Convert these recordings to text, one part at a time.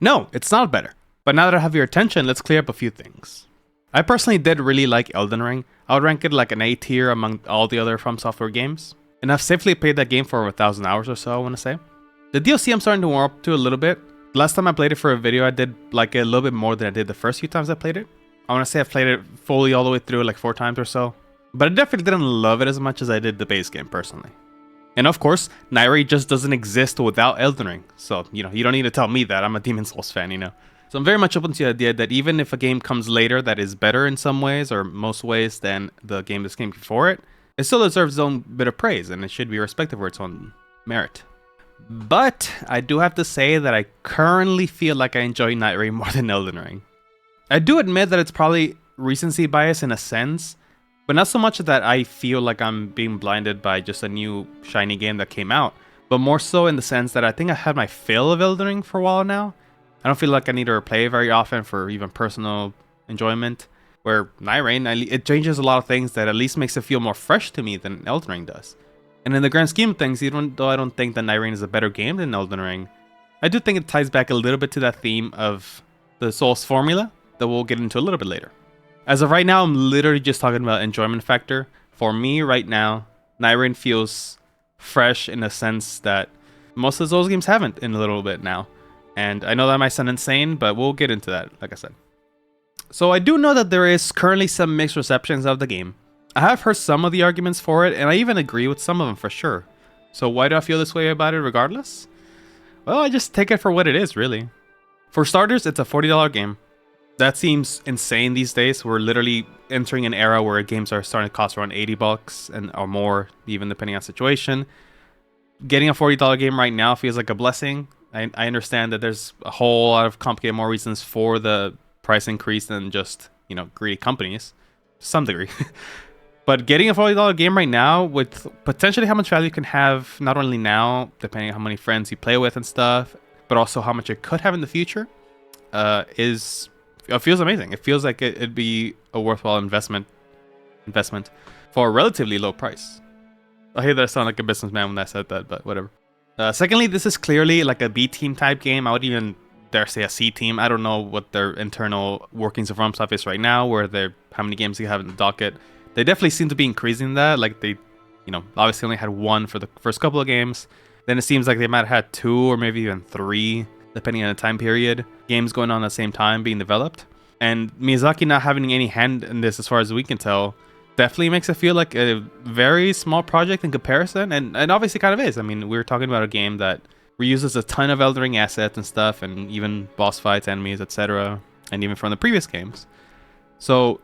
No, it's not better. But now that I have your attention, let's clear up a few things. I personally did really like Elden Ring. I would rank it like an A tier among all the other From Software games. And I've safely played that game for over 1,000 hours or so, I want to say. The DLC I'm starting to warm up to a little bit. Last time I played it for a video, I did like a little bit more than I did the first few times I played it. I want to say I've played it fully all the way through like 4 times or so. But I definitely didn't love it as much as I did the base game personally. And of course, Nightreign just doesn't exist without Elden Ring. So, you don't need to tell me that. I'm a Demon's Souls fan, So I'm very much open to the idea that even if a game comes later that is better in some ways or most ways than the game that came before it, it still deserves its own bit of praise and it should be respected for its own merit. But I do have to say that I currently feel like I enjoy Nightreign more than Elden Ring. I do admit that it's probably recency bias in a sense, but not so much that I feel like I'm being blinded by just a new shiny game that came out, but more so in the sense that I think I had my fill of Elden Ring for a while now. I don't feel like I need to replay it very often for even personal enjoyment. Where Nightreign, it changes a lot of things that at least makes it feel more fresh to me than Elden Ring does. And in the grand scheme of things, even though I don't think that Nightreign is a better game than Elden Ring, I do think it ties back a little bit to that theme of the Souls formula that we'll get into a little bit later. As of right now, I'm literally just talking about enjoyment factor. For me right now, Nightreign feels fresh in a sense that most of those games haven't in a little bit now. And I know that might sound insane, but we'll get into that, like I said. So I do know that there is currently some mixed receptions of the game. I have heard some of the arguments for it, and I even agree with some of them for sure. So why do I feel this way about it regardless? Well, I just take it for what it is, really. For starters, it's a $40 game. That seems insane these days. We're literally entering an era where games are starting to cost around $80 and or more, even depending on situation. Getting a $40 game right now feels like a blessing. I understand that there's a whole lot of complicated more reasons for the price increase than just, greedy companies to some degree. But getting a $40 game right now with potentially how much value you can have, not only now, depending on how many friends you play with and stuff, but also how much it could have in the future, it feels amazing. It feels like it'd be a worthwhile investment for a relatively low price. I hate that I sound like a businessman when I said that, but whatever. Secondly, this is clearly like a B team type game. I would even dare say a C team. I don't know what their internal workings of From stuff is right now, how many games they have in the docket. They definitely seem to be increasing that. Like they, obviously only had 1 for the first couple of games. Then it seems like they might have had 2 or maybe even 3, depending on the time period, games going on at the same time being developed. And Miyazaki not having any hand in this as far as we can tell definitely makes it feel like a very small project in comparison, and obviously kind of is. I mean, we're talking about a game that reuses a ton of Elden Ring assets and stuff, and even boss fights, enemies, etc., and even from the previous games. So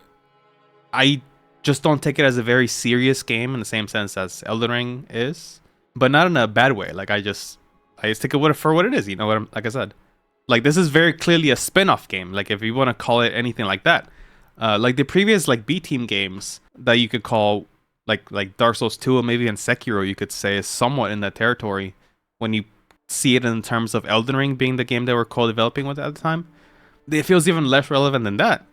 I just don't take it as a very serious game in the same sense as Elden Ring is, but not in a bad way. Like I just take it for what it is. Like I said, like this is very clearly a spin-off game. Like if you want to call it anything like that. Like the previous like B team games that you could call like Dark Souls 2 or maybe even Sekiro, you could say is somewhat in that territory when you see it in terms of Elden Ring being the game they were co-developing with at the time. It feels even less relevant than that.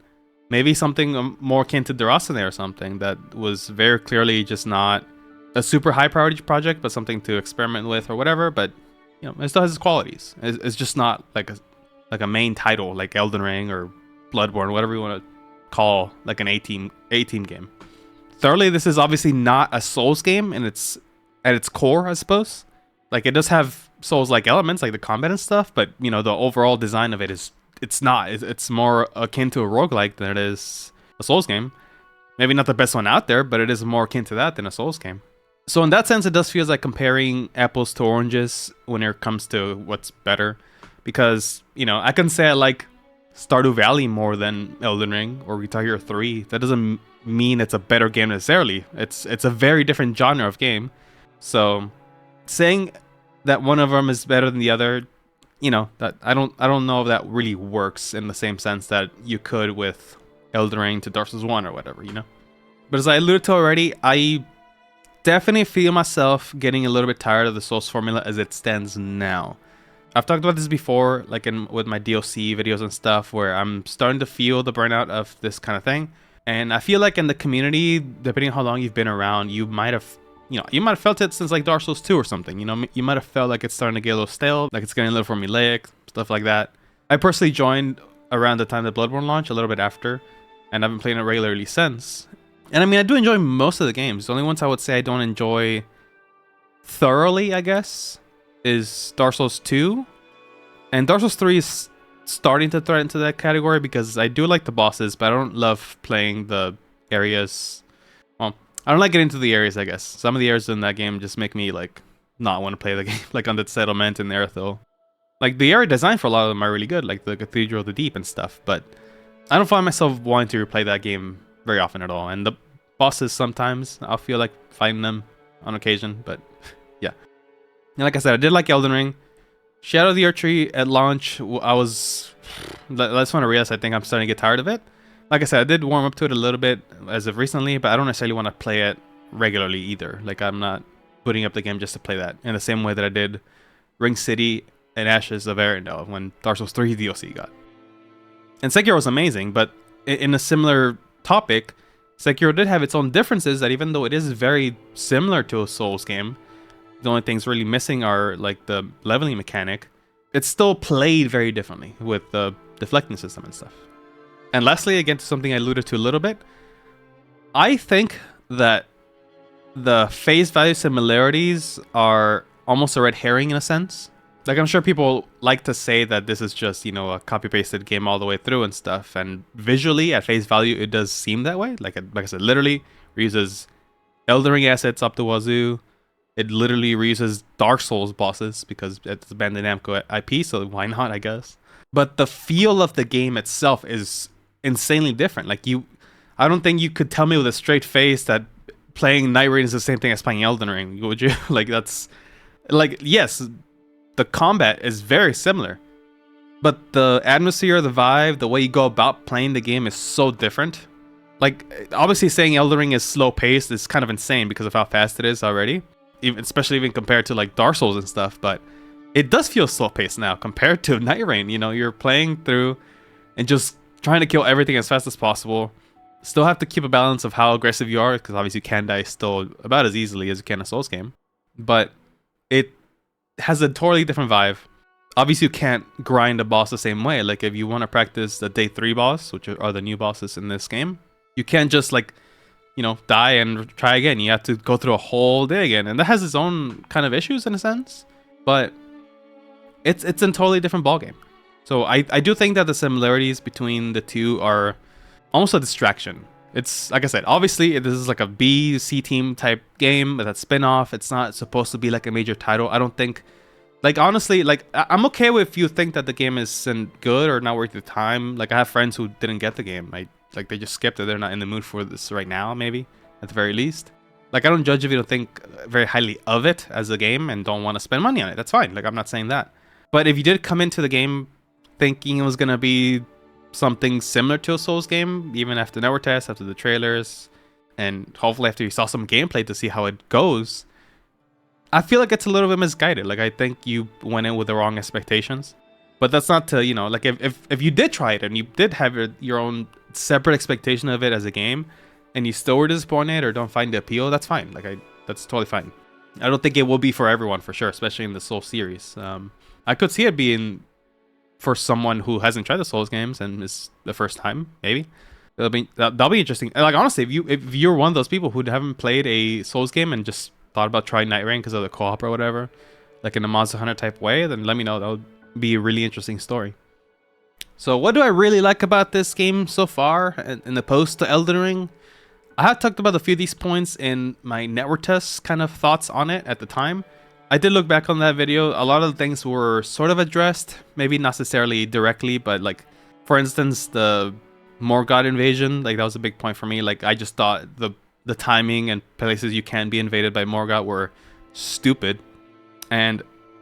Maybe something more akin to Durasane or something that was very clearly just not a super high priority project, but something to experiment with or whatever. But it still has its qualities. It's just not like a main title like Elden Ring or Bloodborne, whatever you want to call like an A-team game. Thirdly, this is obviously not a Souls game at its core, I suppose. Like it does have Souls-like elements like the combat and stuff, but the overall design of it it's more akin to a roguelike than it is a Souls game. Maybe not the best one out there, but it is more akin to that than a Souls game. So in that sense, it does feel like comparing apples to oranges when it comes to what's better, because I can say I like Stardew Valley more than Elden Ring or Guitar Hero 3. That doesn't mean it's a better game necessarily. It's a very different genre of game. So saying that one of them is better than the other, that I don't know if that really works in the same sense that you could with Elden Ring to Dark Souls 1 or whatever, But as I alluded to already, I definitely feel myself getting a little bit tired of the Souls formula as it stands now. I've talked about this before, like with my DLC videos and stuff, where I'm starting to feel the burnout of this kind of thing. And I feel like in the community, depending on how long you've been around, you might have felt it since like Dark Souls 2 or something. You might have felt like it's starting to get a little stale, like it's getting a little formulaic, stuff like that. I personally joined around the time the Bloodborne launched, a little bit after, and I've been playing it regularly since. And I mean, I do enjoy most of the games. The only ones I would say I don't enjoy thoroughly, I guess, is Dark Souls 2. And Dark Souls 3 is starting to thread into that category because I do like the bosses, but I don't love playing the areas. Well, I don't like getting into the areas, I guess. Some of the areas in that game just make me like not want to play the game, like on the settlement in Erithil. Like the area design for a lot of them are really good, like the Cathedral of the Deep and stuff, but I don't find myself wanting to replay that game very often at all. And the bosses, sometimes I'll feel like fighting them on occasion, but yeah. And like I said, I did like Elden Ring. Shadow of the Erdtree at launch, I just want to realize I think I'm starting to get tired of it. Like I said, I did warm up to it a little bit as of recently, but I don't necessarily want to play it regularly either. Like I'm not putting up the game just to play that in the same way that I did Ring City and Ashes of Arendelle when Dark Souls 3 DLC got. And Sekiro was amazing, but in a similar topic, Sekiro did have its own differences that even though it is very similar to a Souls game, the only things really missing are like the leveling mechanic. It's still played very differently with the deflecting system and stuff. And lastly, again, to something I alluded to a little bit, I think that the face value similarities are almost a red herring in a sense. Like, I'm sure people like to say that this is just, you know, a copy-pasted game all the way through and stuff. And visually, at face value, it does seem that way. Like I said, literally reuses Elden Ring assets up to wazoo. It literally reuses Dark Souls bosses because it's a Bandai Namco IP, so why not, I guess. But the feel of the game itself is insanely different. Like, I don't think you could tell me with a straight face that playing Nightreign is the same thing as playing Elden Ring, would you? Like, that's... Like, yes, the combat is very similar, but the atmosphere, the vibe, the way you go about playing the game is so different. Like, obviously saying Elden Ring is slow paced is kind of insane because of how fast it is already, especially even compared to like Dark Souls and stuff, but it does feel slow paced now compared to Nightreign. You know, you're playing through and just trying to kill everything as fast as possible. Still have to keep a balance of how aggressive you are, because obviously you can die still about as easily as you can in a Souls game, but it has a totally different vibe. Obviously you can't grind a boss the same way. Like, if you want to practice the day 3 boss, which are the new bosses in this game, you can't just like, you know, die and try again. You have to go through a whole day again, and that has its own kind of issues in a sense, but it's a totally different ballgame. So I do think that the similarities between the two are almost a distraction. It's, like I said, obviously this is like a B, C team type game, but that spin-off, it's not supposed to be like a major title. I don't think, like, honestly, like, I'm okay with if you think that the game isn't good or not worth your time. Like, I have friends who didn't get the game. Like, they just skipped it. They're not in the mood for this right now, maybe, at the very least. Like, I don't judge if you don't think very highly of it as a game and don't want to spend money on it. That's fine. Like, I'm not saying that. But if you did come into the game thinking it was going to be something similar to a Souls game, even after the network test, after the trailers, and hopefully after you saw some gameplay to see how it goes, I feel like it's a little bit misguided. Like, I think you went in with the wrong expectations. But that's not to, you know, like, if you did try it and you did have your own separate expectation of it as a game, and you still were disappointed or don't find the appeal, that's fine. Like, that's totally fine. I don't think it will be for everyone, for sure, especially in the Souls series. I could see it being for someone who hasn't tried the Souls games and is the first time, maybe. That'll be interesting. Like, honestly, if you're one of those people who haven't played a Souls game and just thought about trying Nightreign because of the co-op or whatever, like in a Monster Hunter type way, then let me know. That would be a really interesting story. So what do I really like about this game so far in the post to Elden Ring? I have talked about a few of these points in my network test kind of thoughts on it at the time. I did look back on that video. A lot of the things were sort of addressed, maybe not necessarily directly, but like, for instance, the Morgott invasion, like that was a big point for me. Like, I just thought the timing and places you can be invaded by Morgott were stupid, and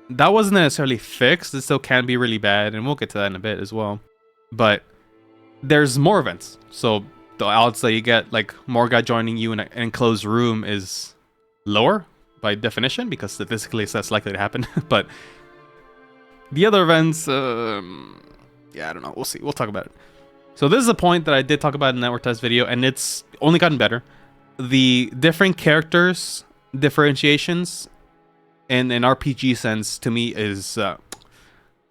that wasn't necessarily fixed. It still can be really bad, and we'll get to that in a bit as well. But there's more events, so the odds that you get like Morgott joining you in an enclosed room is lower by definition, because statistically it's less likely to happen. But the other events, yeah, I don't know. We'll see. We'll talk about it. So this is a point that I did talk about in the network test video, and it's only gotten better. The different characters differentiations in an RPG sense to me is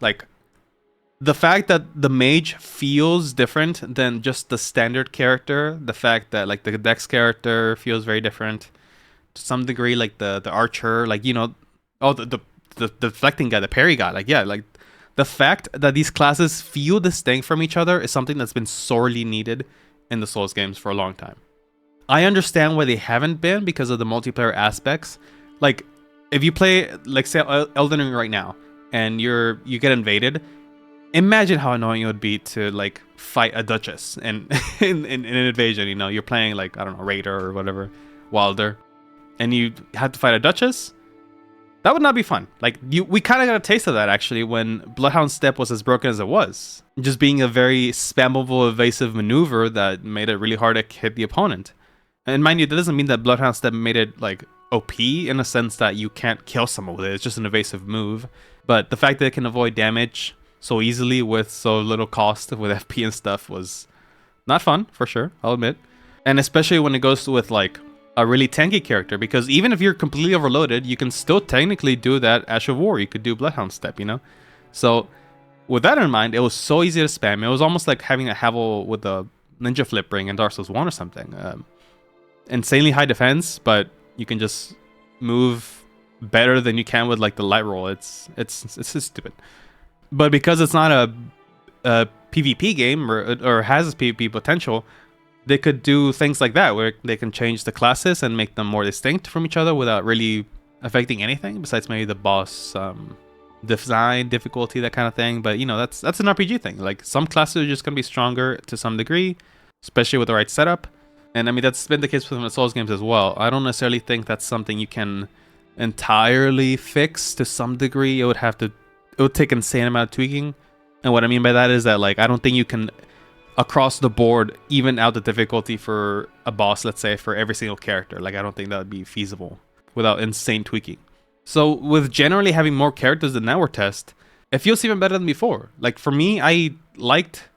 like The fact that the mage feels different than just the standard character, the fact that like the dex character feels very different to some degree, like the archer, like oh the deflecting guy, the parry guy, like yeah, like the fact that these classes feel distinct from each other is something that's been sorely needed in the Souls games for a long time. I understand why they haven't been because of the multiplayer aspects. Like if you play like say Elden Ring right now and you get invaded, imagine how annoying it would be to like fight a duchess and in an invasion. You're playing like I don't know Raider or whatever, Wilder, and you had to fight a duchess. That would not be fun. Like we kind of got a taste of that actually when Bloodhound Step was as broken as it was, just being a very spammable, evasive maneuver that made it really hard to hit the opponent. And mind you, that doesn't mean that Bloodhound Step made it like OP in a sense that you can't kill someone with it. It's just an evasive move. But the fact that it can avoid damage so easily with so little cost with FP and stuff was not fun, for sure, I'll admit. And especially when it goes with like a really tanky character, because even if you're completely overloaded, you can still technically do that Ash of War. You could do Bloodhound Step, So with that in mind, it was so easy to spam. It was almost like having a Havel with a Ninja Flip Ring in Dark Souls 1 or something. Insanely high defense, but you can just move better than you can with like the light roll. It's just stupid. But because it's not a PvP game or has this PvP potential, they could do things like that where they can change the classes and make them more distinct from each other without really affecting anything besides maybe the boss design, difficulty, that kind of thing. But that's an RPG thing. Like some classes are just gonna be stronger to some degree, especially with the right setup. And I mean that's been the case with the Souls games as well. I don't necessarily think that's something you can entirely fix. To some degree, it would take insane amount of tweaking. And what I mean by that is that like I don't think you can across the board even out the difficulty for a boss, let's say, for every single character. Like I don't think that would be feasible without insane tweaking. So with generally having more characters than Network Test, it feels even better than before. Like for me, I liked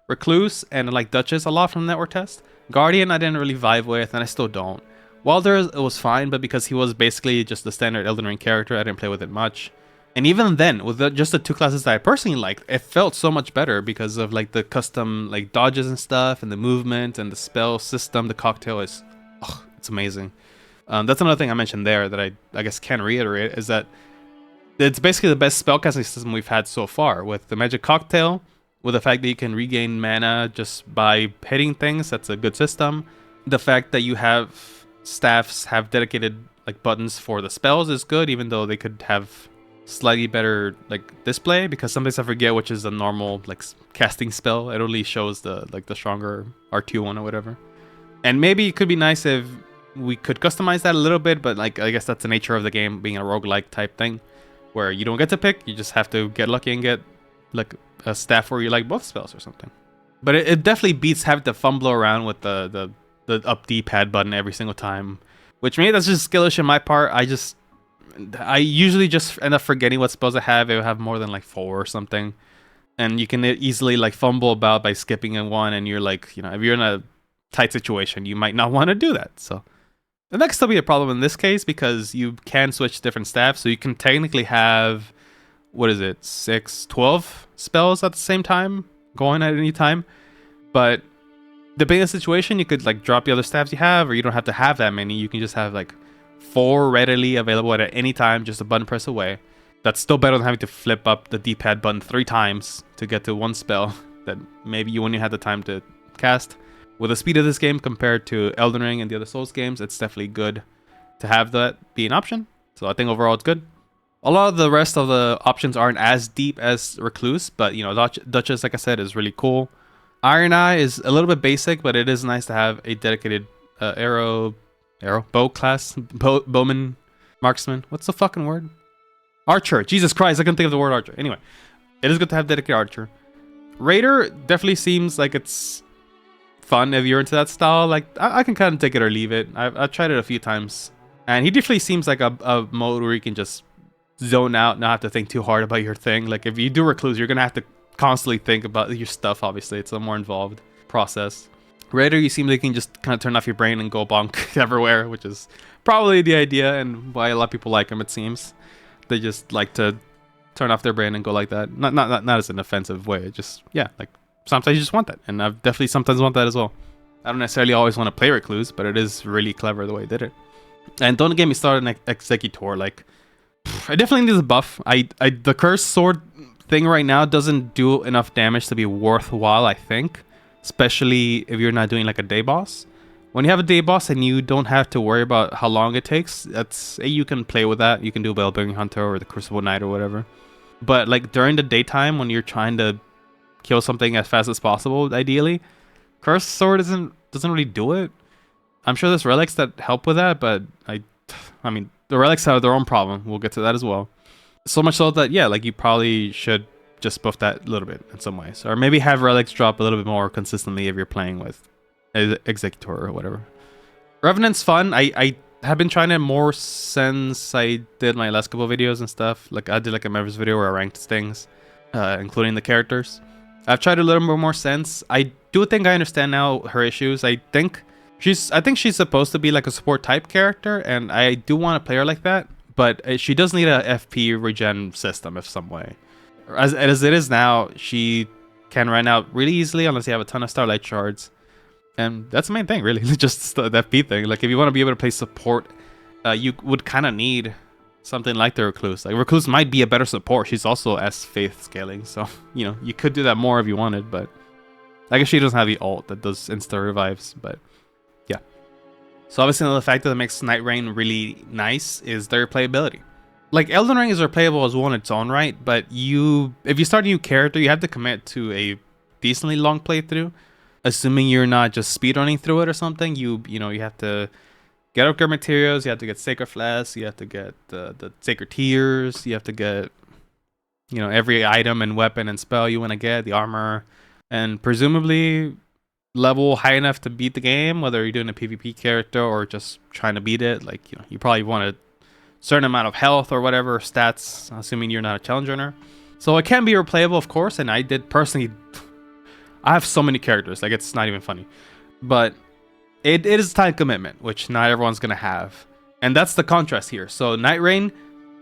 Recluse and I liked Duchess a lot from Network Test. Guardian I didn't really vibe with, and I still don't. Wilder, it was fine, but because he was basically just the standard Elden Ring character, I didn't play with it much. And even then, with just the two classes that I personally liked, it felt so much better because of like the custom like dodges and stuff, and the movement and the spell system. The cocktail is, it's amazing. That's another thing I mentioned there that I guess can reiterate is that it's basically the best spellcasting system we've had so far with the magic cocktail, with the fact that you can regain mana just by hitting things. That's a good system. The fact that you have staffs have dedicated like buttons for the spells is good, even though they could have slightly better like display, because sometimes I forget which is a normal like casting spell. It only shows the stronger R2 one or whatever. And maybe it could be nice if we could customize that a little bit, but like I guess that's the nature of the game being a roguelike type thing where you don't get to pick, you just have to get lucky and get like a staff where you like both spells or something. But it definitely beats having to fumble around with the up D-pad button every single time, which maybe that's just skillish in my part. I usually just end up forgetting what spells I have. I have more than like 4 or something, and you can easily like fumble about by skipping in one, and you're like, if you're in a tight situation, you might not want to do that. So and that could still be a problem in this case because you can switch different staffs, so you can technically have 12 spells at the same time going at any time. But depending on the situation, you could like drop the other staffs you have, or you don't have to have that many. You can just have like 4 readily available at any time, just a button press away. That's still better than having to flip up the D-pad button 3 times to get to one spell that maybe you wouldn't have the time to cast. With the speed of this game compared to Elden Ring and the other Souls games, it's definitely good to have that be an option. So I think overall it's good. A lot of the rest of the options aren't as deep as Recluse, but Duchess, like I said, is really cool. Iron Eye is a little bit basic, but it is nice to have a dedicated bow class, bowman, marksman. What's the fucking word? Archer. Jesus Christ, I couldn't think of the word archer. Anyway, it is good to have dedicated archer. Raider definitely seems like it's fun if you're into that style. Like I can kind of take it or leave it. I've tried it a few times, and he definitely seems like a mode where you can just zone out, not have to think too hard about your thing. Like if you do Recluse, you're gonna have to constantly think about your stuff. Obviously, it's a more involved process. Raider, you seem like you can just kind of turn off your brain and go bonk everywhere, which is probably the idea and why a lot of people like him. It seems they just like to turn off their brain and go like that. Not as an offensive way. Just yeah, like sometimes you just want that, and I've definitely sometimes want that as well. I don't necessarily always want to play Recluse, but it is really clever the way it did it. And don't get me started on Executor. Like, I definitely need a buff. The Cursed Sword thing right now doesn't do enough damage to be worthwhile, I think. Especially if you're not doing like a day boss. When you have a day boss and you don't have to worry about how long it takes, you can play with that. You can do Bellbearing Hunter or the Crucible Knight or whatever. But like during the daytime when you're trying to kill something as fast as possible, ideally, Cursed Sword doesn't really do it. I'm sure there's relics that help with that, but I mean, the relics have their own problem. We'll get to that as well. So much so that, yeah, like you probably should just buff that a little bit in some ways. Or maybe have relics drop a little bit more consistently if you're playing with Executor or whatever. Revenant's fun. I have been trying it more since I did my last couple of videos and stuff. Like I did like a members video where I ranked things, including the characters. I've tried a little bit more since. I do think I understand now her issues. I think she's supposed to be like a support type character, and I do want to play her like that, but she does need a FP regen system of some way. As it is now, she can run out really easily unless you have a ton of Starlight Shards, and that's the main thing, really. Just the FP thing. Like if you want to be able to play support, you would kind of need something like the Recluse. Like Recluse might be a better support. She's also S faith scaling, so you know you could do that more if you wanted, but I guess she doesn't have the ult that does insta revives, but. So obviously another factor that makes Nightreign really nice is their replayability. Like Elden Ring is replayable as well in its own right, but if you start a new character, you have to commit to a decently long playthrough, assuming you're not just speedrunning through it or something. You have to get upgrade materials, you have to get Sacred Flasks, you have to get the Sacred Tears, you have to get every item and weapon and spell you want to get, the armor, and presumably level high enough to beat the game, whether you're doing a PvP character or just trying to beat it. Like you probably want a certain amount of health or whatever stats, assuming you're not a challenge runner. So it can be replayable, of course, and I did personally. I have so many characters, like it's not even funny, but it is time commitment, which not everyone's gonna have, and that's the contrast here. So Nightreign,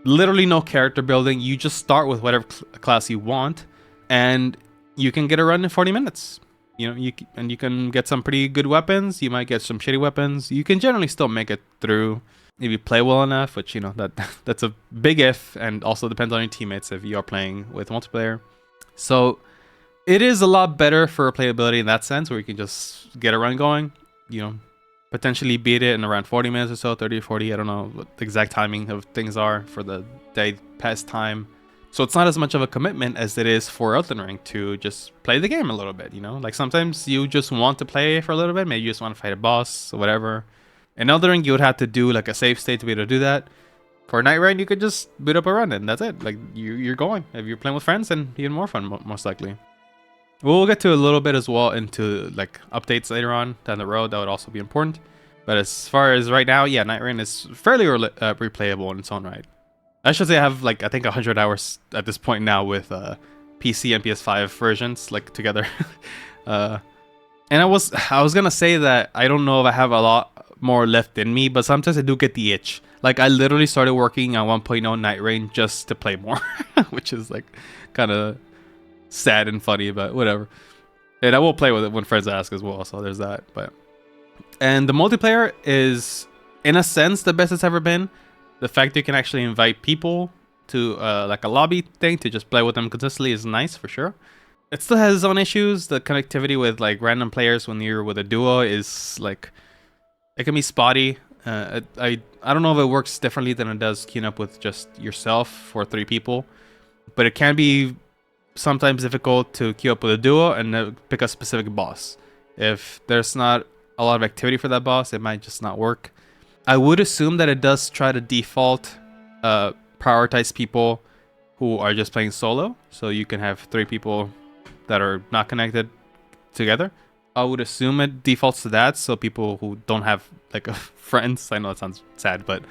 literally no character building. You just start with whatever class you want, and you can get a run in 40 minutes. You can get some pretty good weapons. You might get some shitty weapons. You can generally still make it through if you play well enough, which that's a big if, and also depends on your teammates if you are playing with multiplayer. So it is a lot better for replayability in that sense, where you can just get a run going. Potentially beat it in around 40 minutes or so, 30 or 40. I don't know what the exact timing of things are for the day past time. So it's not as much of a commitment as it is for Elden Ring to just play the game a little bit, Like sometimes you just want to play for a little bit. Maybe you just want to fight a boss or whatever. In Elden Ring, you would have to do like a save state to be able to do that. For Nightreign, you could just boot up a run and that's it. Like you're going. If you're playing with friends, then even more fun, most likely. We'll get to a little bit as well into like updates later on down the road. That would also be important. But as far as right now, yeah, Nightreign is fairly replayable in its own right. I should say I have like I think 100 hours at this point now with PC and PS5 versions like together. And I was gonna say that I don't know if I have a lot more left in me, but sometimes I do get the itch. Like I literally started working on 1.0 Nightreign just to play more, which is like kind of sad and funny, but whatever. And I will play with it when friends ask as well, so there's that. And the multiplayer is in a sense the best it's ever been. The fact you can actually invite people to like a lobby thing to just play with them consistently is nice for sure. It still has its own issues. The connectivity with like random players when you're with a duo is like, it can be spotty. I don't know if it works differently than it does queuing up with just yourself for 3 people, but it can be sometimes difficult to queue up with a duo and pick a specific boss. If there's not a lot of activity for that boss, it might just not work. I would assume that it does try to default prioritize people who are just playing solo, so you can have 3 people that are not connected together. I would assume it defaults to that, so people who don't have like friends, I know it sounds sad, but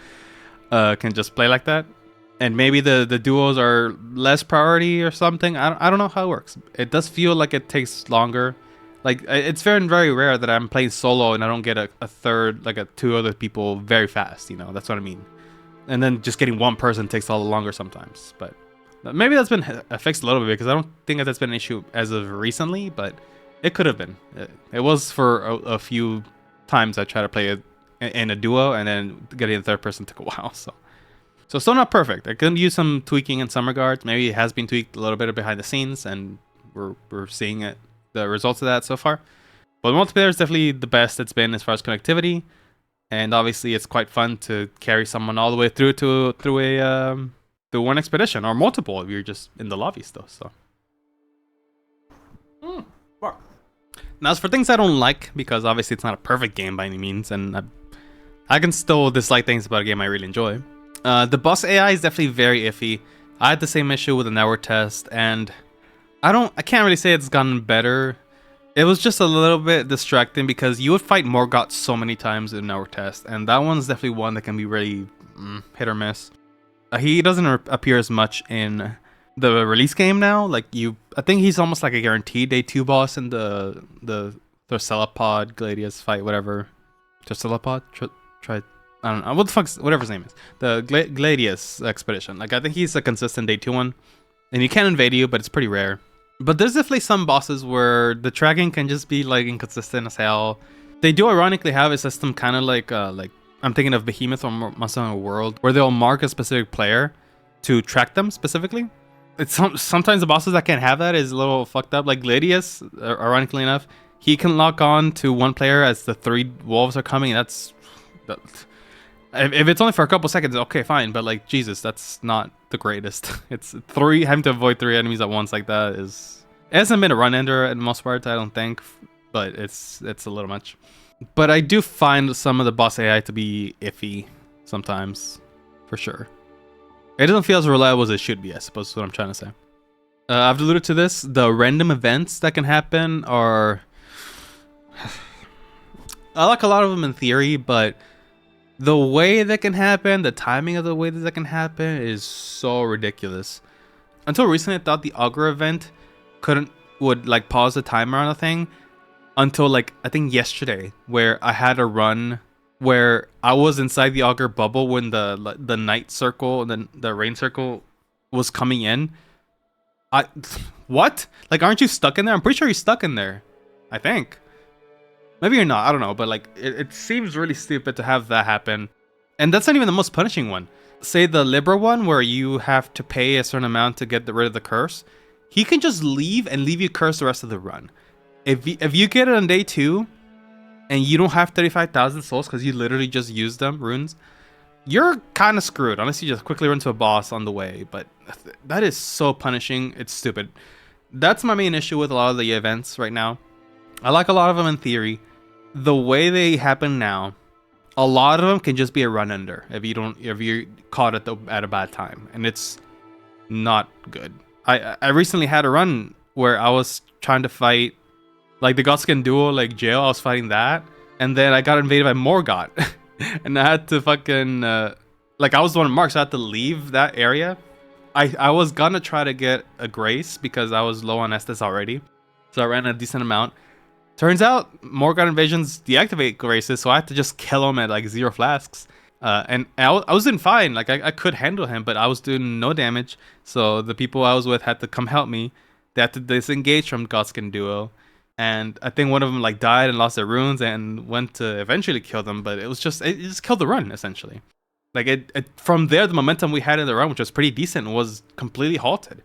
can just play like that. And maybe the duos are less priority or something. I don't know how it works. It does feel like it takes longer. Like it's very, very rare that I'm playing solo and I don't get a third, like 2 other people very fast. That's what I mean. And then just getting one person takes a lot longer sometimes. But Maybe that's been fixed a little bit because I don't think that's been an issue as of recently, but it could have been. It was for a few times I tried to play it in a duo, and then getting the third person took a while. So still not perfect. I could use some tweaking in some regards. Maybe it has been tweaked a little bit behind the scenes, and we're seeing it, the results of that so far. But multiplayer is definitely the best it's been as far as connectivity, and obviously it's quite fun to carry someone all the way through one expedition or multiple if you're just in the lobby still. So. Now, as for things I don't like, because obviously it's not a perfect game by any means, and I can still dislike things about a game I really enjoy. The boss AI is definitely very iffy. I had the same issue with the network test, and I can't really say it's gotten better. It was just a little bit distracting because you would fight Morgoth so many times in network test, and that one's definitely one that can be really hit or miss. He doesn't appear as much in the release game now. I think he's almost like a guaranteed day 2 boss in the Thercelopod Gladius fight, whatever. Thercelopod? I don't know what the fuck's whatever his name is. The Gladius expedition. I think he's a consistent day 2 one, and he can invade you, but it's pretty rare. But there's definitely some bosses where the tracking can just be inconsistent as hell. They do ironically have a system kind of like I'm thinking of Behemoth or Monster Hunter World, where they'll mark a specific player to track them specifically. It's sometimes the bosses that can't have that is a little fucked up. Like Gladius, ironically enough, he can lock on to one player as the 3 wolves are coming. If it's only for a couple seconds, okay, fine. But Jesus, that's not the greatest. It's having to avoid 3 enemies at once like that it hasn't been a run ender at most parts, I don't think, but it's a little much. But I do find some of the boss AI to be iffy sometimes, for sure. It doesn't feel as reliable as it should be, I suppose is what I'm trying to say. I've alluded to this. The random events that can happen are... I like a lot of them in theory, but the way that can happen, the timing of the way that can happen is so ridiculous. Until recently, I thought the Augur event would pause the timer on a thing. Until I think yesterday, where I had a run where I was inside the Augur bubble when the night circle and then the rain circle was coming in. What? Aren't you stuck in there? I'm pretty sure you're stuck in there. I think. Maybe you're not. I don't know. But it seems really stupid to have that happen. And that's not even the most punishing one. Say the Libra one, where you have to pay a certain amount to get rid of the curse. He can just leave and leave you cursed the rest of the run. If you get it on day 2 and you don't have 35,000 souls because you literally just used them runes, you're kind of screwed unless you just quickly run to a boss on the way. But that is so punishing. It's stupid. That's my main issue with a lot of the events right now. I like a lot of them in theory. The way they happen now, a lot of them can just be a run under if you're caught at a bad time, and it's not good. I recently had a run where I was trying to fight the Godskin duo jail. I was fighting that, and then I got invaded by Morgoth, and I had to fucking I was the one marked, so I had to leave that area. I was gonna try to get a grace because I was low on Estus already, so I ran a decent amount. Turns out Morgoth invasions deactivate graces, so I had to just kill him at 0 flasks. And I was doing fine. I could handle him, but I was doing no damage. So the people I was with had to come help me. They had to disengage from Godskin duo. And I think one of them died and lost their runes and went to eventually kill them. But it just killed the run, essentially. From there, the momentum we had in the run, which was pretty decent, was completely halted.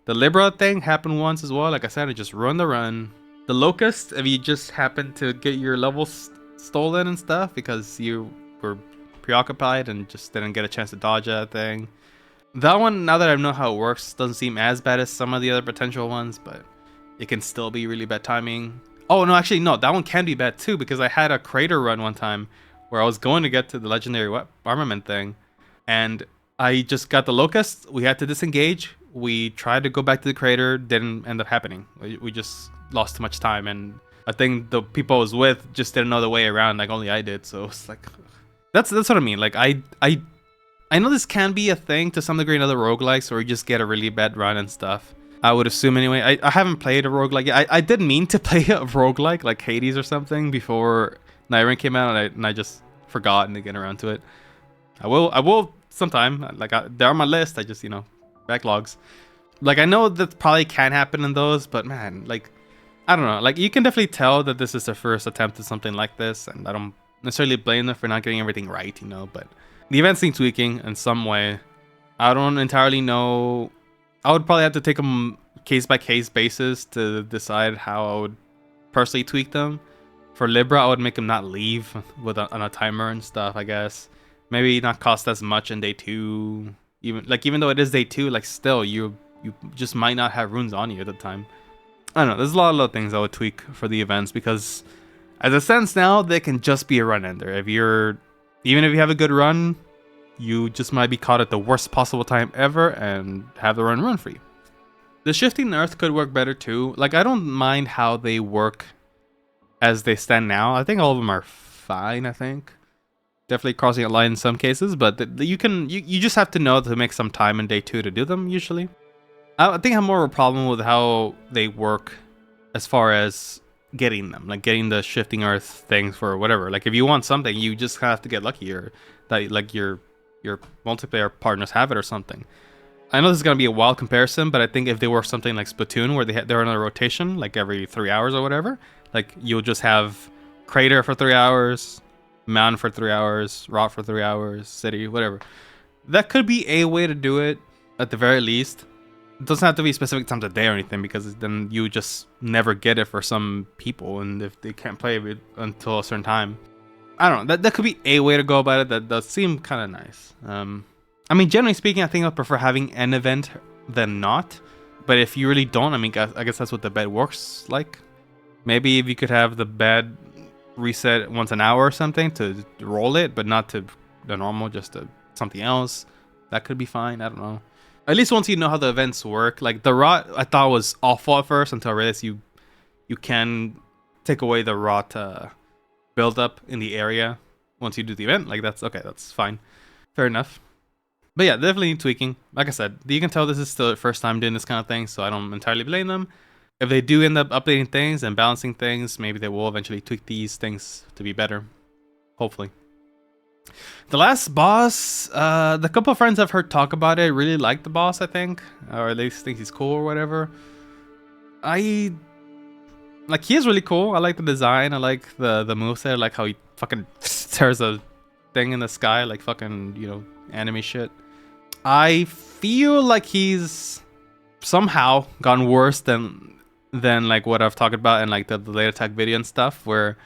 The Libra thing happened once as well. Like I said, it just ruined the run. The Locust, if you just happened to get your levels stolen and stuff because you were preoccupied and just didn't get a chance to dodge that thing. That one, now that I know how it works, doesn't seem as bad as some of the other potential ones, but it can still be really bad timing. Oh, no, actually, no, that one can be bad too, because I had a crater run one time where I was going to get to the legendary armament thing, and I just got the Locust. We had to disengage. We tried to go back to the crater, didn't end up happening. We just lost too much time, and I think the people I was with just didn't know the way around, only I did. So it's that's what I mean. I know this can be a thing to some degree in other roguelikes where you just get a really bad run and stuff. I would assume anyway. I haven't played a roguelike yet. I did mean to play a roguelike like Hades or something before Nightreign came out, and I just forgot to get around to it. I will sometime. They're on my list. I just backlogs. Like, I know that probably can happen in those, but man, like, I don't know. Like, you can definitely tell that this is their first attempt at something like this, and I don't necessarily blame them for not getting everything right, you know, but the events need tweaking in some way. I don't entirely know. I would probably have to take them case by case basis to decide how I would personally tweak them. For Libra, I would make them not leave on a timer and stuff, I guess. Maybe not cost as much in day 2. Even though it is day 2, like, still, you just might not have runes on you at the time. I don't know, there's a lot of little things I would tweak for the events, because as it stands now, they can just be a run ender. Even if you have a good run, you just might be caught at the worst possible time ever and have the run free. The shifting earth could work better too. Like, I don't mind how they work as they stand now. I think all of them are fine, I think. Definitely crossing a line in some cases, but you just have to know to make some time in day 2 to do them, usually. I think I have more of a problem with how they work as far as getting them, like getting the shifting earth things for whatever. Like, if you want something, you just have to get lucky, or that like your multiplayer partners have it or something. I know this is gonna be a wild comparison, but I think if they were something like Splatoon, where they're in a rotation like every 3 hours or whatever, like you'll just have Crater for 3 hours, Mountain for 3 hours, Rock for 3 hours, City, whatever. That could be a way to do it at the very least. It doesn't have to be specific times of day or anything, because then you just never get it for some people, and if they can't play it until a certain time. I don't know, that could be a way to go about it. That does seem kind of nice. I mean, generally speaking, I think I prefer having an event than not, but if you really don't, I mean, I guess that's what the bed works like. Maybe if you could have the bed reset once an hour or something to roll it, but not to the normal, just to something else, that could be fine. I don't know. At least once you know how the events work. Like, the rot, I thought was awful at first, until I realized you can take away the rot buildup in the area once you do the event. Like, that's okay, that's fine. Fair enough. But yeah, definitely tweaking. Like I said, you can tell this is still their first time doing this kind of thing, so I don't entirely blame them. If they do end up updating things and balancing things, maybe they will eventually tweak these things to be better. Hopefully. The last boss, the couple of friends I've heard talk about it really like the boss, I think. Or at least think he's cool or whatever. He is really cool. I like the design. I like the moveset. I like how he fucking tears a thing in the sky, like fucking, you know, anime shit. I feel like he's somehow gotten worse than like what I've talked about in like the late attack video and stuff, where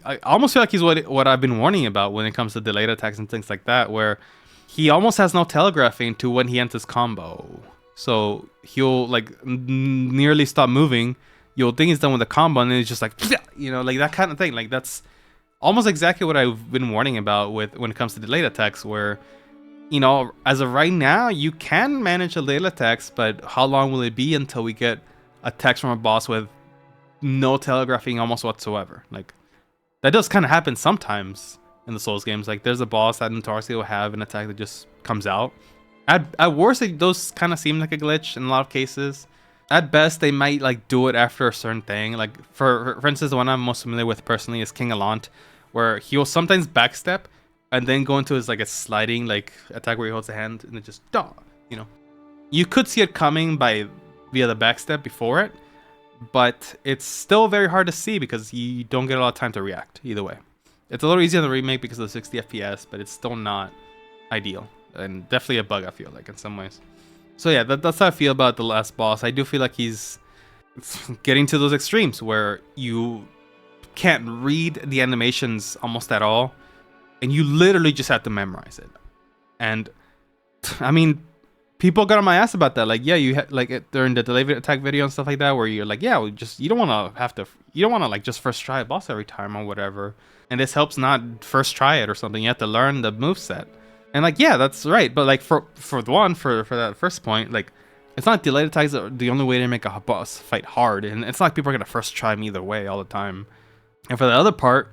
I almost feel like he's what I've been warning about when it comes to delayed attacks and things like that, where he almost has no telegraphing to when he enters combo. So he'll like nearly stop moving. You'll think he's done with the combo, and then he's just like, you know, like that kind of thing. Like, that's almost exactly what I've been warning about with when it comes to delayed attacks, where, you know, as of right now, you can manage delayed attacks, but how long will it be until we get attacks from a boss with no telegraphing almost whatsoever? Like, that does kind of happen sometimes in the Souls games. Like, there's a boss that notoriously will have an attack that just comes out. At worst, those kind of seem like a glitch in a lot of cases. At best, they might like do it after a certain thing. Like, for instance, the one I'm most familiar with personally is King Allant, where he will sometimes backstep and then go into his like a sliding like attack where he holds a hand and it just you know. You could see it coming via the backstep before it, but it's still very hard to see because you don't get a lot of time to react either way. It's a little easier in the remake because of the 60 FPS, but it's still not ideal, and definitely a bug, I feel like, in some ways. So yeah, that's how I feel about the last boss. I do feel like he's getting to those extremes where you can't read the animations almost at all, and you literally just have to memorize it. And I mean, people got on my ass about that. Like, yeah, you like it during the delayed attack video and stuff like that, where you're like, yeah, you don't want to like just first try a boss every time or whatever. And this helps not first try it or something. You have to learn the moveset. And like, yeah, that's right. But like for that first point, like, it's not delayed attacks are the only way to make a boss fight hard. And it's not like people are gonna first try them either way all the time. And for the other part,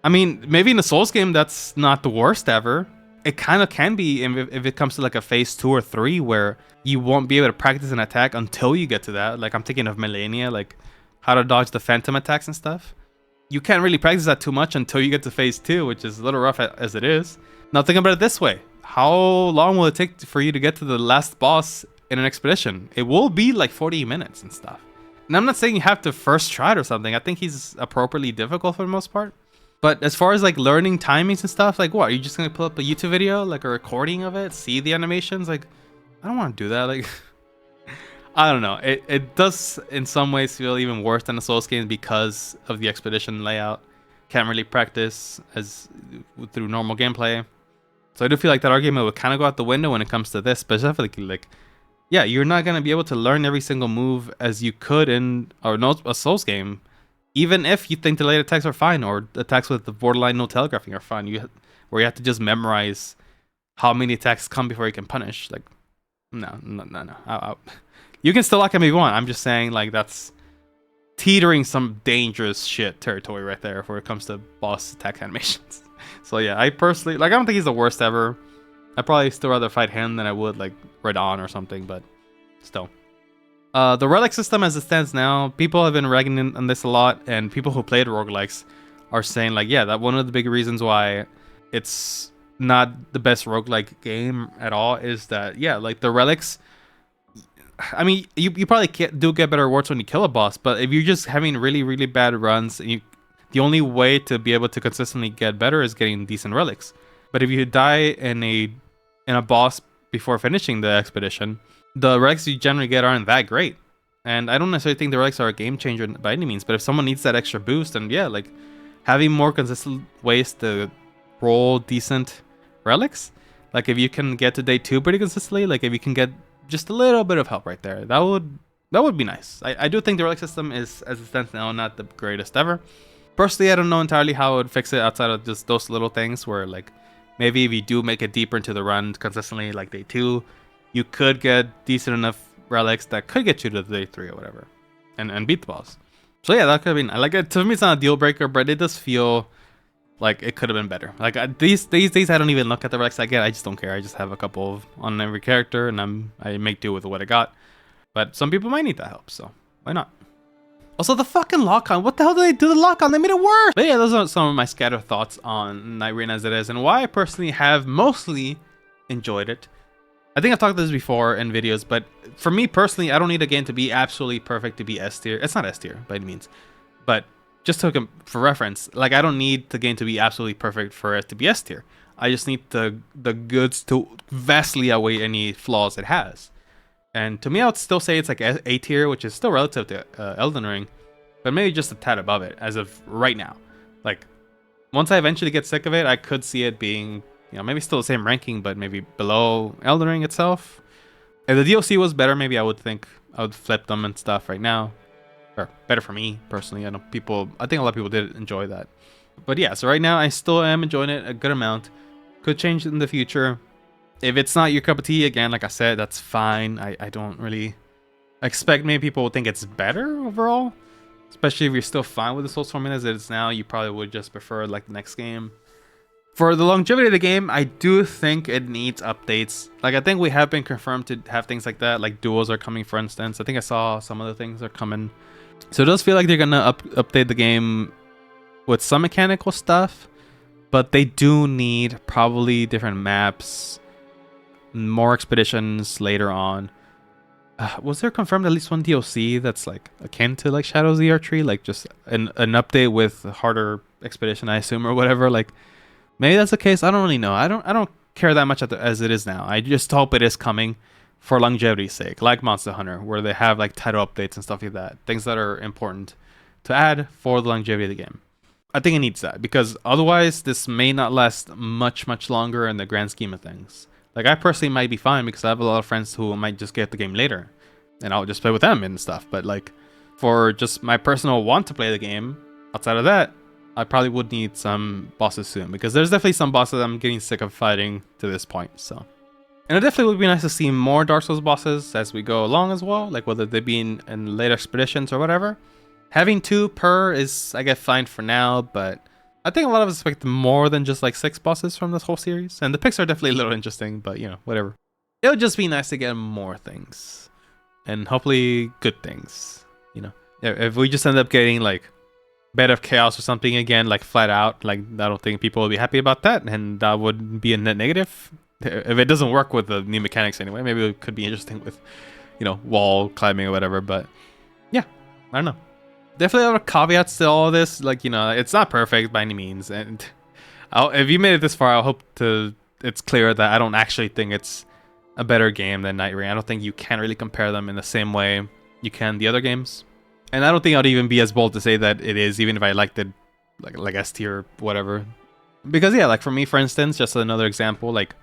I mean, maybe in a Souls game that's not the worst ever. It kind of can be if it comes to like a phase 2 or 3 where you won't be able to practice an attack until you get to that. Like, I'm thinking of Millennia, like how to dodge the phantom attacks and stuff. You can't really practice that too much until you get to phase 2, which is a little rough as it is. Now think about it this way. How long will it take for you to get to the last boss in an expedition? It will be like 40 minutes and stuff. And I'm not saying you have to first try it or something. I think he's appropriately difficult for the most part. But as far as like learning timings and stuff, like what? Are you just going to pull up a YouTube video, like a recording of it, see the animations? Like, I don't want to do that. Like, I don't know. It does in some ways feel even worse than the Souls games because of the expedition layout. Can't really practice as through normal gameplay. So I do feel like that argument would kind of go out the window when it comes to this, specifically. Like, yeah, you're not going to be able to learn every single move as you could in a Souls game, even if you think the late attacks are fine or attacks with the borderline no telegraphing are fine. Where you have to just memorize how many attacks come before you can punish. Like, no. You can still lock him if you want. I'm just saying, like, that's teetering some dangerous shit territory right there when it comes to boss attack animations. So yeah, I personally, like, I don't think he's the worst ever. I'd probably still rather fight him than I would like Radon or something, but still. The relic system as it stands now, people have been ragging on this a lot, and people who played roguelikes are saying like, yeah, that one of the big reasons why it's not the best roguelike game at all is that, yeah, like the relics, I mean, you probably do get better rewards when you kill a boss, but if you're just having really, really bad runs, and the only way to be able to consistently get better is getting decent relics. But if you die in a boss before finishing the expedition, the relics you generally get aren't that great. And I don't necessarily think the relics are a game changer by any means, but if someone needs that extra boost, then yeah, like having more consistent ways to roll decent relics, like if you can get to day 2 pretty consistently, like if you can get just a little bit of help right there, that would be nice. I do think the relic system is, as it stands now, not the greatest ever. Personally, I don't know entirely how it would fix it outside of just those little things where, like, maybe if you do make it deeper into the run consistently, like day 2, you could get decent enough relics that could get you to day 3 or whatever, and beat the boss. So yeah, that could have been, like, to me it's not a deal breaker, but it does feel like it could have been better. Like these days, I don't even look at the relics I get. I just don't care. I just have a couple on every character, and I make do with what I got. But some people might need that help, so why not? Also, the fucking lock-on. What the hell did they do to the lock-on? They made it worse. But yeah, those are some of my scattered thoughts on Nightreign as it is, and why I personally have mostly enjoyed it. I think I've talked about this before in videos, but for me personally, I don't need a game to be absolutely perfect to be S tier. It's not S tier by any means, but just for reference, like I don't need the game to be absolutely perfect for it to be S tier. I just need the goods to vastly outweigh any flaws it has. And to me, I would still say it's like A tier, which is still relative to Elden Ring, but maybe just a tad above it as of right now. Like, once I eventually get sick of it, I could see it being, you know, maybe still the same ranking, but maybe below Elden Ring itself. If the DLC was better, maybe I would think I would flip them and stuff right now. Or better for me, personally. I think a lot of people did enjoy that. But yeah, so right now, I still am enjoying it a good amount. Could change in the future. If it's not your cup of tea, again, like I said, that's fine. I don't really expect maybe people will think it's better overall. Especially if you're still fine with the Souls formula as it is now, you probably would just prefer like the next game. For the longevity of the game, I do think it needs updates. Like, I think we have been confirmed to have things like that. Like duels are coming, for instance. I think I saw some other things are coming. So it does feel like they're going to update the game with some mechanical stuff. But they do need probably different maps, more expeditions later on. Was there confirmed at least one DLC that's like akin to like Shadows of the Archery, like just an update with a harder expedition, I assume, or whatever? Like, maybe that's the case. I don't really know. I don't care that much as it is now. I just hope it is coming for longevity's sake, like Monster Hunter, where they have like title updates and stuff like that, things that are important to add for the longevity of the game. I think it needs that, because otherwise this may not last much longer in the grand scheme of things. Like, I personally might be fine because I have a lot of friends who might just get the game later and I'll just play with them and stuff. But like, for just my personal want to play the game, outside of that, I probably would need some bosses soon, because there's definitely some bosses I'm getting sick of fighting to this point. So, and it definitely would be nice to see more Dark Souls bosses as we go along as well, like whether they be in later expeditions or whatever. Having 2 per is, I guess, fine for now, but I think a lot of us expect more than just like 6 bosses from this whole series. And the picks are definitely a little interesting, but you know, whatever. It would just be nice to get more things, and hopefully good things, you know. If we just end up getting like Bed of Chaos or something again, like flat out. Like I don't think people will be happy about that, and that would be a net negative if it doesn't work with the new mechanics anyway. Maybe it could be interesting with, you know, wall climbing or whatever. But yeah, I don't know. Definitely a lot of caveats to all of this. Like, you know, it's not perfect by any means, and if you made it this far, I hope it's clear that I don't actually think it's a better game than Nightreign. I don't think you can really compare them in the same way you can the other games. And I don't think I'd even be as bold to say that it is, even if I liked it like S tier, whatever. Because yeah, like for me, for instance, just another example, like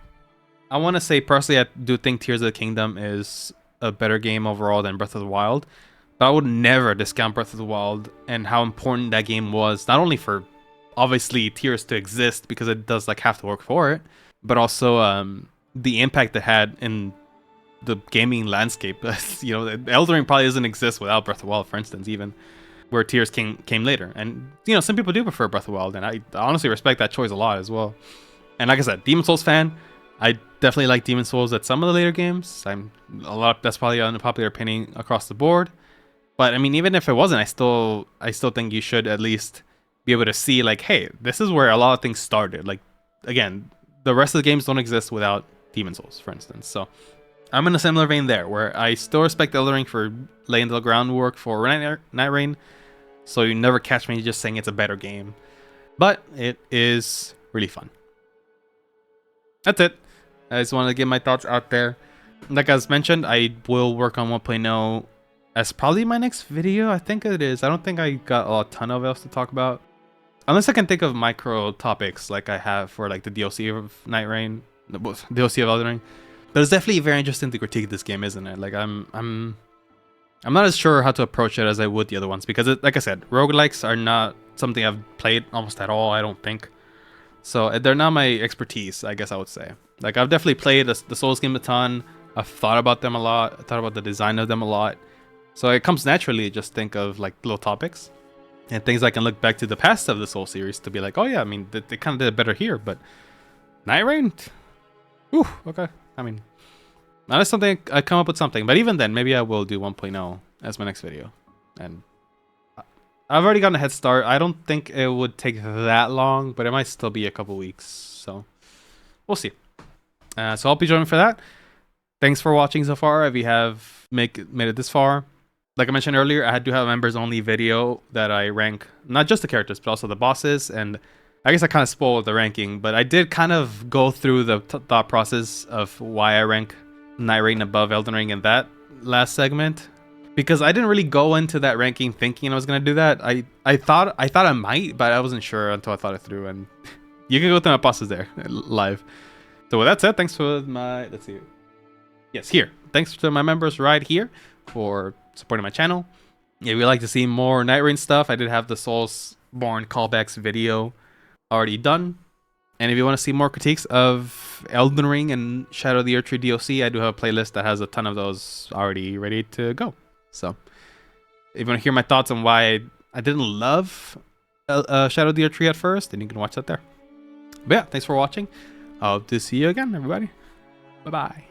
I want to say personally, I do think Tears of the Kingdom is a better game overall than Breath of the Wild. But I would never discount Breath of the Wild and how important that game was, not only for obviously Tears to exist because it does like have to work for it, but also the impact it had in the gaming landscape. You know, Elden Ring probably doesn't exist without Breath of the Wild, for instance, even where Tears came later. And you know, some people do prefer Breath of the Wild, and I honestly respect that choice a lot as well. And like I said, Demon Souls fan, I definitely like Demon Souls at some of the later games. That's probably an unpopular opinion across the board. But I mean, even if it wasn't, I still think you should at least be able to see like, hey, this is where a lot of things started. Like again, the rest of the games don't exist without Demon Souls, for instance. So I'm in a similar vein there, where I still respect Elden Ring for laying the groundwork for Nightreign, so you never catch me just saying it's a better game. But it is really fun. That's it. I just wanted to get my thoughts out there. Like I was mentioned, I will work on 1.0 as probably my next video. I think it is. I don't think I got a ton of else to talk about. Unless I can think of micro topics like I have for like the DLC of Nightreign, the DLC of Elden Ring. But it's definitely very interesting to critique this game, isn't it? Like I'm not as sure how to approach it as I would the other ones, because like I said, roguelikes are not something I've played almost at all, I don't think. So they're not my expertise, I guess I would say. Like I've definitely played the Souls game a ton. I've thought about them a lot. I thought about the design of them a lot. So it comes naturally to just think of like little topics and things I can look back to the past of the Soul series to be like, oh yeah, I mean, they kind of did it better here, but Nightreign? Ooh, okay. I mean, unless something I come up with something, but even then, maybe I will do 1.0 as my next video. And I've already gotten a head start. I don't think it would take that long, but it might still be a couple weeks. So we'll see. So I'll be joining for that. Thanks for watching so far. If you have made it this far, like I mentioned earlier, I do have a members only video that I rank not just the characters, but also the bosses. And I guess I kind of spoiled the ranking, but I did kind of go through the thought process of why I rank Nightreign above Elden Ring in that last segment, because I didn't really go into that ranking thinking I was gonna do that. I thought I might, but I wasn't sure until I thought it through. And you can go through my bosses there live. So with that said, thanks for my thanks to my members right here for supporting my channel. If you'd like to see more Nightreign stuff, I did have the Soulsborne callbacks video already done. And if you want to see more critiques of Elden Ring and Shadow of the Erdtree DLC, I do have a playlist that has a ton of those already ready to go. So if you want to hear my thoughts on why I didn't love Shadow of the Erdtree at first, then you can watch that there. But yeah, thanks for watching. I hope to see you again, everybody. Bye-bye.